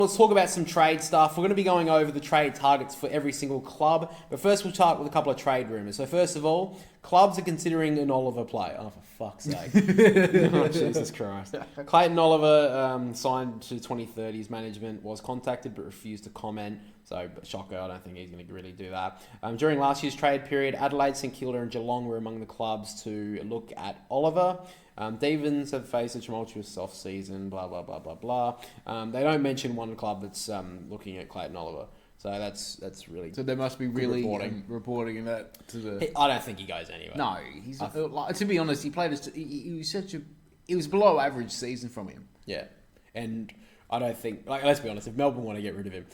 Let's talk about some trade stuff. We're going to be going over the trade targets for every single club. But first, we'll start with a couple of trade rumours. So first of all, clubs are considering an Oliver play. Oh, for fuck's sake. Oh, Jesus Christ. Clayton Oliver signed to 2030's management, was contacted but refused to comment. So, shocker, I don't think he's going to really do that. During last year's trade period, Adelaide, St Kilda and Geelong were among the clubs to look at Oliver. Devons have faced a tumultuous off-season, blah, blah, blah, blah, blah. They don't mention one club that's looking at Clayton Oliver. So that's really... So they must be really reporting that to the... I don't think he goes anywhere. No, he's like, to be honest, he played... He was such a... It was below average season from him. Yeah. And I don't think... Like, let's be honest, if Melbourne want to get rid of him,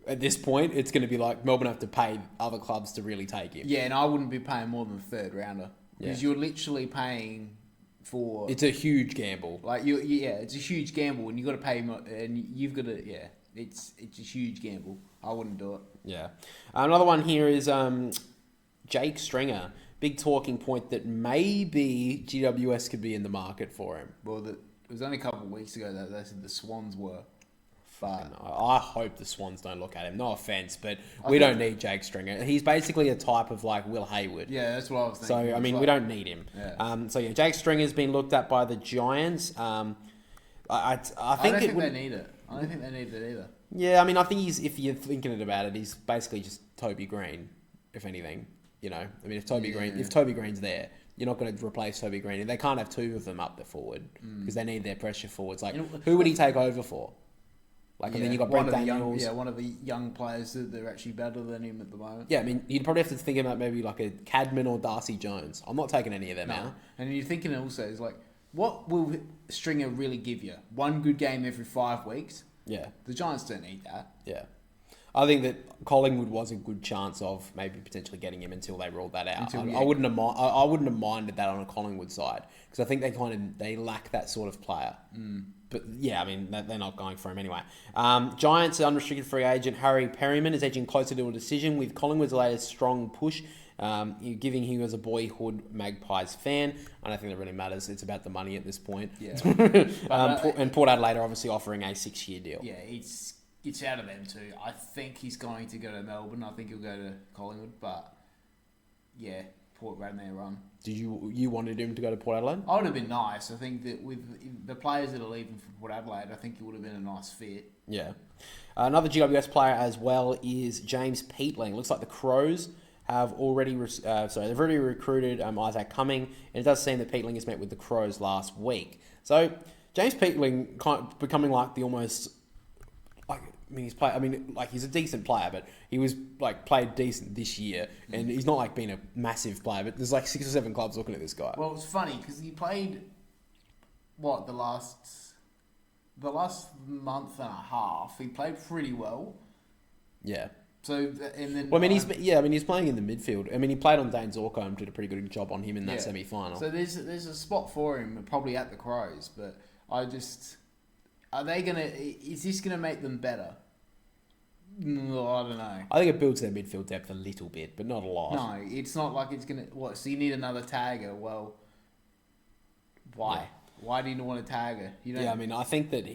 at this point, it's going to be like Melbourne have to pay other clubs to really take him. Yeah, and I wouldn't be paying more than a third rounder. Because you're literally paying... for... It's a huge gamble. It's a huge gamble, and you've got to pay him, and you've got to... Yeah, it's a huge gamble. I wouldn't do it. Yeah. Another one here is Jake Stringer. Big talking point that maybe GWS could be in the market for him. Well, it was only a couple of weeks ago that they said the Swans were. But I hope the Swans don't look at him. No offense, but we don't need Jake Stringer. He's basically a type of like Will Hayward. Yeah, that's what I was thinking. So, I mean, we don't need him. Yeah. Jake Stringer's been looked at by the Giants. I don't think they need it. I don't think they need it either. Yeah, I mean, I think if you're thinking about it, he's basically just Toby Green, if anything. You know, I mean, if Toby Green's there, you're not going to replace Toby Green. They can't have two of them up the forward because they need their pressure forwards. Like, who would he take over for? Like, and then you got Brent Daniels. One of the young players that are actually better than him at the moment. Yeah, I mean, you'd probably have to think about maybe like a Cadman or Darcy Jones. I'm not taking any of them out. And you're thinking also is like, what will Stringer really give you? One good game every 5 weeks? Yeah. The Giants don't need that. Yeah. I think that Collingwood was a good chance of maybe potentially getting him until they ruled that out. I wouldn't have minded that on a Collingwood side because I think they lack that sort of player. But yeah, I mean, they're not going for him anyway. Giants unrestricted free agent Harry Perryman is edging closer to a decision with Collingwood's latest strong push, giving him as a boyhood Magpies fan. I don't think that really matters. It's about the money at this point. Yeah. And Port Adelaide are obviously offering a 6-year deal. Yeah, it's out of them too. I think he's going to go to Melbourne. I think he'll go to Collingwood, but yeah, Port ran their run. Did you wanted him to go to Port Adelaide? I would have been nice. I think that with the players that are leaving for Port Adelaide, I think it would have been a nice fit. Yeah. Another GWS player as well is James Peatling. Looks like the Crows have already they've already recruited Isaac Cumming, and it does seem that Peatling has met with the Crows last week. So James Peatling kind of becoming like the almost he's a decent player, but he was like played decent this year, and he's not like been a massive player. But there's like 6 or 7 clubs looking at this guy. Well, it's funny because he played the last month and a half. He played pretty well. Yeah. So and then he's playing in the midfield. I mean, he played on Dane Zorko and did a pretty good job on him in that semi-final. So there's a spot for him probably at the Crows, but is this gonna make them better? No, I don't know. I think it builds their midfield depth a little bit, but not a lot. No, it's not like it's gonna. What? So you need another tagger? Well, why? Yeah. Why do you want a tagger? I mean, I think that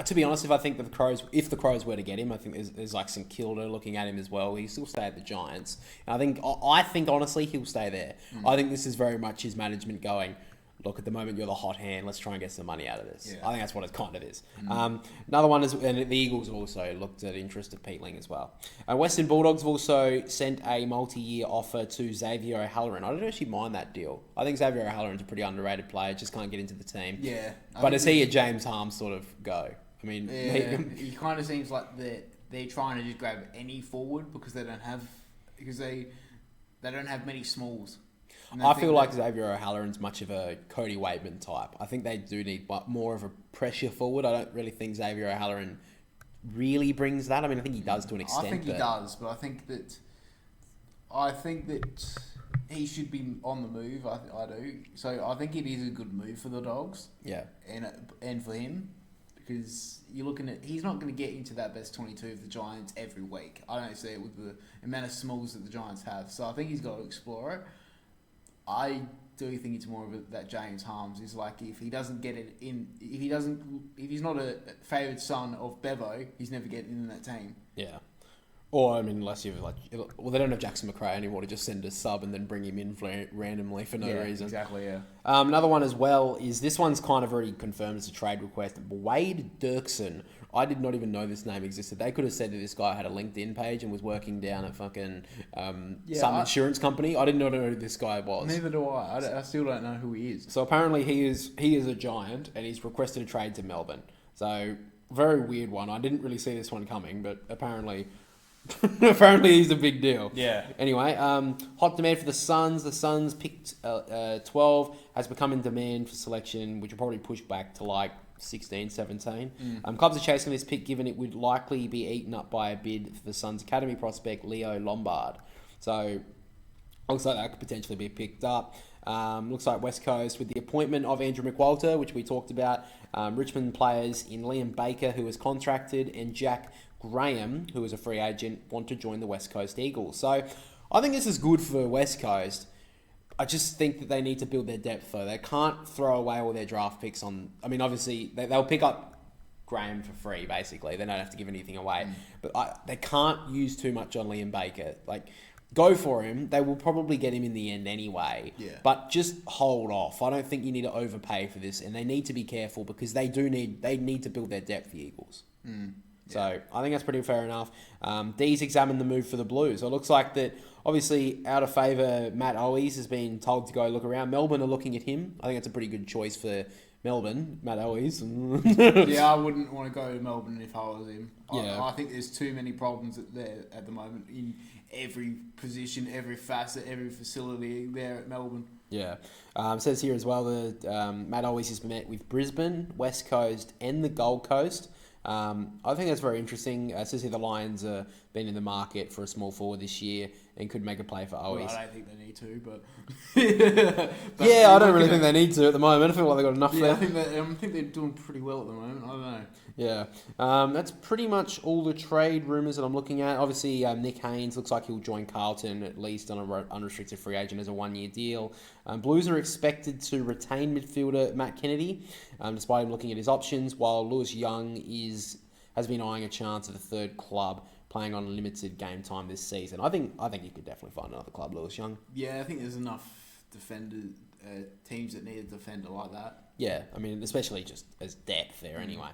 to be honest, if the Crows were to get him, I think there's like St Kilda looking at him as well. He'll still stay at the Giants. And I think honestly he'll stay there. I think this is very much his management going, look, at the moment you're the hot hand. Let's try and get some money out of this. Yeah. I think that's what it kind of is. Another one is, and the Eagles also looked at interest of Peatling as well. Western Bulldogs have also sent a multi-year offer to Xavier O'Halloran. I don't actually mind that deal. I think Xavier O'Halloran's a pretty underrated player. Just can't get into the team. Yeah. But is he a James Harm sort of go? I mean, he kind of seems like they're trying to just grab any forward because they don't have many smalls. I feel like Xavier O'Halloran's much of a Cody Waitman type. I think they do need more of a pressure forward. I don't really think Xavier O'Halloran really brings that. I mean, I think he does to an extent. I think he does, but I think that he should be on the move. I do. So I think it is a good move for the Dogs. Yeah. And for him, because you're looking at, he's not going to get into that best 22 of the Giants every week. I don't see it with the amount of smalls that the Giants have. So I think he's got to explore it. I do think it's more of that James Harms is like if he doesn't get it in, if he's not a favoured son of Bevo, he's never getting in that team. Yeah. Or, I mean, unless you've they don't have Jackson McRae anymore to just send a sub and then bring him in randomly for no reason. Exactly, yeah. Another one as well is this one's kind of already confirmed as a trade request. Wade Dirksen. I did not even know this name existed. They could have said that this guy had a LinkedIn page and was working down at fucking some insurance company. I didn't know who this guy was. Neither do I. I still don't know who he is. So apparently he is a giant and he's requested a trade to Melbourne. So very weird one. I didn't really see this one coming, but apparently he's a big deal. Yeah. Anyway, hot demand for the Suns. The Suns picked 12, has become in demand for selection, which will probably push back to like 16, 17. Clubs are chasing this pick given it would likely be eaten up by a bid for the Suns' academy prospect Leo Lombard. So looks like that could potentially be picked up. Looks like West Coast with the appointment of Andrew McWalter, which we talked about. Richmond players in Liam Baker, who was contracted, and Jack Graham, who is a free agent, want to join the West Coast Eagles. So I think this is good for West Coast. I just think that they need to build their depth, though. They can't throw away all their draft picks on... I mean, obviously, they'll pick up Graham for free, basically. They don't have to give anything away. But they can't use too much on Liam Baker. Like, go for him. They will probably get him in the end anyway. Yeah. But just hold off. I don't think you need to overpay for this, and they need to be careful because they need to build their depth, the Eagles. So I think that's pretty fair enough. D's examined the move for the Blues. So it looks like that, obviously, out of favour, Matt Owies has been told to go look around. Melbourne are looking at him. I think that's a pretty good choice for Melbourne, Matt Owies. Yeah, I wouldn't want to go to Melbourne if I was him. Yeah. I think there's too many problems there at the moment in every position, every facet, every facility there at Melbourne. Yeah. It says here as well that Matt Owies has met with Brisbane, West Coast and the Gold Coast. I think that's very interesting. It says here the Lions have been in the market for a small forward this year and could make a play for Owies. Well, I don't think they need to, but... I don't really think they need to at the moment. I feel like they've got enough there. I think they're doing pretty well at the moment. I don't know. Yeah. That's pretty much all the trade rumours that I'm looking at. Obviously, Nick Haynes looks like he'll join Carlton, at least on an unrestricted free agent as a one-year deal. Blues are expected to retain midfielder Matt Kennedy, despite him looking at his options, while Lewis Young has been eyeing a chance at a third club, playing on limited game time this season. I think you could definitely find another club, Lewis Young. Yeah, I think there's enough defenders, teams that need a defender like that. Yeah, I mean, especially just as depth there anyway.